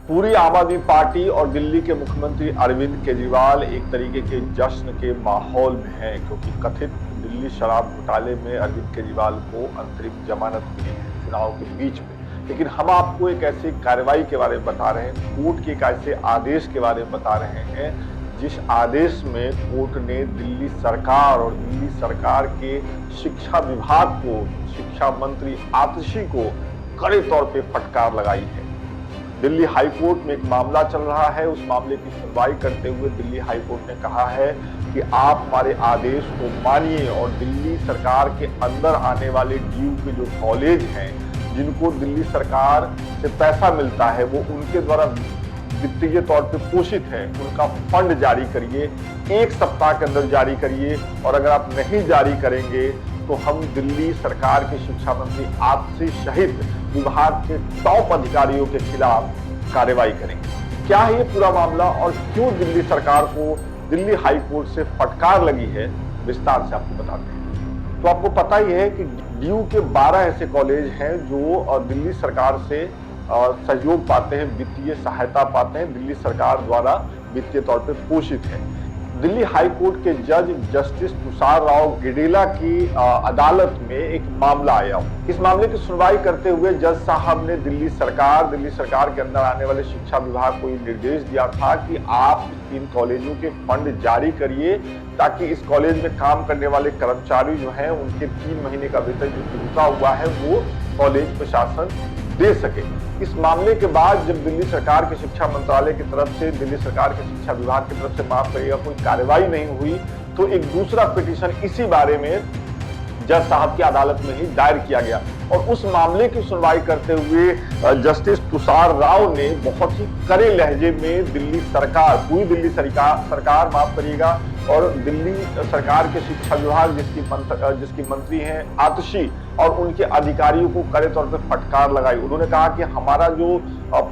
पूरी आम आदमी पार्टी और दिल्ली के मुख्यमंत्री अरविंद केजरीवाल एक तरीके के जश्न के माहौल में हैं, क्योंकि कथित दिल्ली शराब घोटाले में अरविंद केजरीवाल को अंतरिम जमानत मिली है चुनाव के बीच में। लेकिन हम आपको एक ऐसी कार्रवाई के बारे में बता रहे हैं, कोर्ट के एक ऐसे आदेश के बारे में बता रहे हैं जिस आदेश में कोर्ट ने दिल्ली सरकार और दिल्ली सरकार के शिक्षा विभाग को, शिक्षा मंत्री आतिशी को कड़े तौर पे फटकार लगाई है। दिल्ली हाई कोर्ट में एक मामला चल रहा है, उस मामले की सुनवाई करते हुए दिल्ली हाई कोर्ट ने कहा है कि आप हमारे आदेश को मानिए और दिल्ली सरकार के अंदर आने वाले डीयू के जो कॉलेज हैं जिनको दिल्ली सरकार से पैसा मिलता है, वो उनके द्वारा वित्तीय तौर पे पोषित है, उनका फंड जारी करिए, 1 सप्ताह के अंदर जारी करिए, और अगर आप नहीं जारी करेंगे तो हम दिल्ली सरकार के शिक्षा मंत्री आतिशी सहित विभाग के टॉप अधिकारियों के खिलाफ कार्रवाई करेंगे। क्या है ये पूरा मामला और क्यों दिल्ली सरकार को दिल्ली हाई कोर्ट से फटकार लगी है, विस्तार से आपको बताते हैं। तो आपको पता ही है कि डीयू के 12 ऐसे कॉलेज हैं जो दिल्ली सरकार से सहयोग पाते हैं, वित्तीय सहायता पाते हैं, दिल्ली सरकार द्वारा वित्तीय तौर पर पोषित है। दिल्ली हाई कोर्ट के जज जस्टिस तुषार राव गिडेला की अदालत में एक मामला आया। इस मामले की सुनवाई करते हुए जज साहब ने दिल्ली सरकार के अंदर आने वाले शिक्षा विभाग को ये निर्देश दिया था कि आप इन कॉलेजों के फंड जारी करिए ताकि इस कॉलेज में काम करने वाले कर्मचारी जो हैं उनके 3 महीने का वेतन जो रुका हुआ है वो कॉलेज प्रशासन दे सके। इस मामले के बाद जब दिल्ली सरकार के शिक्षा मंत्रालय की तरफ से, दिल्ली सरकार के शिक्षा विभाग की तरफ से माफ करिएगा कोई कार्रवाई नहीं हुई, तो एक दूसरा पिटीशन इसी बारे में जज साहब की अदालत में ही दायर किया गया और उस मामले की सुनवाई करते हुए जस्टिस तुषार राव ने बहुत ही कड़े लहजे में दिल्ली सरकार, पूरी दिल्ली सरकार माफ करिएगा, और दिल्ली सरकार के शिक्षा विभाग जिसकी मंत्री हैं आतिशी और उनके अधिकारियों को कड़े तौर पर फटकार लगाई। उन्होंने कहा कि हमारा जो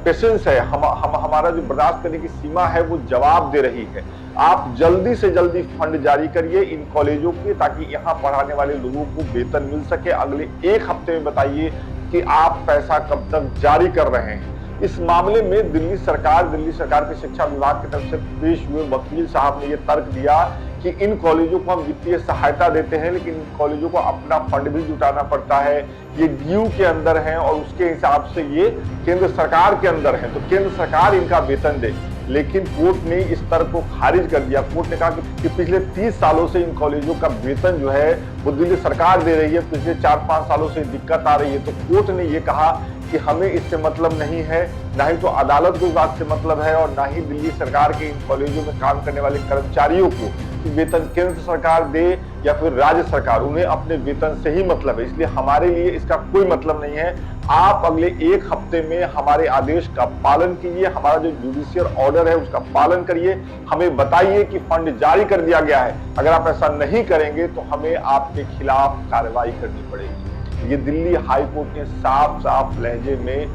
पेशेंस है, हमारा जो बर्दाश्त करने की सीमा है वो जवाब दे रही है। आप जल्दी से जल्दी फंड जारी करिए इन कॉलेजों के ताकि यहाँ पढ़ाने वाले लोगों को वेतन मिल सके। अगले 1 हफ्ते में बताइए कि आप पैसा कब तक जारी कर रहे हैं। इस मामले में दिल्ली सरकार के शिक्षा विभाग की तरफ से पेश हुए वकील साहब ने यह तर्क दिया कि इन कॉलेजों को हम वित्तीय सहायता देते हैं लेकिन इन कॉलेजों को अपना फंड भी जुटाना पड़ता है, ये डीयू के अंदर हैं और उसके हिसाब से ये केंद्र सरकार के अंदर है, तो केंद्र सरकार इनका वेतन दे। लेकिन कोर्ट ने इस तर्क को खारिज कर दिया। कोर्ट ने कहा कि पिछले 30 सालों से इन कॉलेजों का वेतन जो है वो दिल्ली सरकार दे रही है, पिछले 4-5 सालों से दिक्कत आ रही है। तो कोर्ट ने ये कहा कि हमें इससे मतलब नहीं है, ना ही तो अदालत को इस बात से मतलब है और ना ही दिल्ली सरकार के इन कॉलेजों में काम करने वाले कर्मचारियों को वेतन केंद्र सरकार दे या फिर राज्य सरकार, उन्हें अपने वेतन से ही मतलब है, इसलिए हमारे लिए इसका कोई मतलब नहीं है। आप अगले 1 हफ्ते में हमारे आदेश का पालन कीजिए, हमारा जो जुडिशियल ऑर्डर है उसका पालन करिए, हमें बताइए कि फंड जारी कर दिया गया है। अगर आप ऐसा नहीं करेंगे तो हमें आपके खिलाफ कार्रवाई करनी पड़ेगी। ये दिल्ली हाई कोर्ट ने साफ लहजे में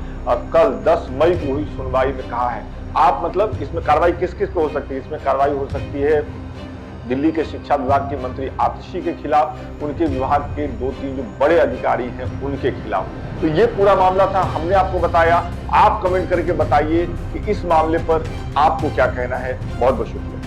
कल 10 मई को हुई सुनवाई में कहा है। आप मतलब इसमें कार्रवाई किस किस पे हो सकती है? इसमें कार्रवाई हो सकती है दिल्ली के शिक्षा विभाग के मंत्री आतिशी के खिलाफ, उनके विभाग के 2-3 जो बड़े अधिकारी हैं उनके खिलाफ। तो ये पूरा मामला था, हमने आपको बताया। आप कमेंट करके बताइए कि इस मामले पर आपको क्या कहना है। बहुत बहुत शुक्रिया।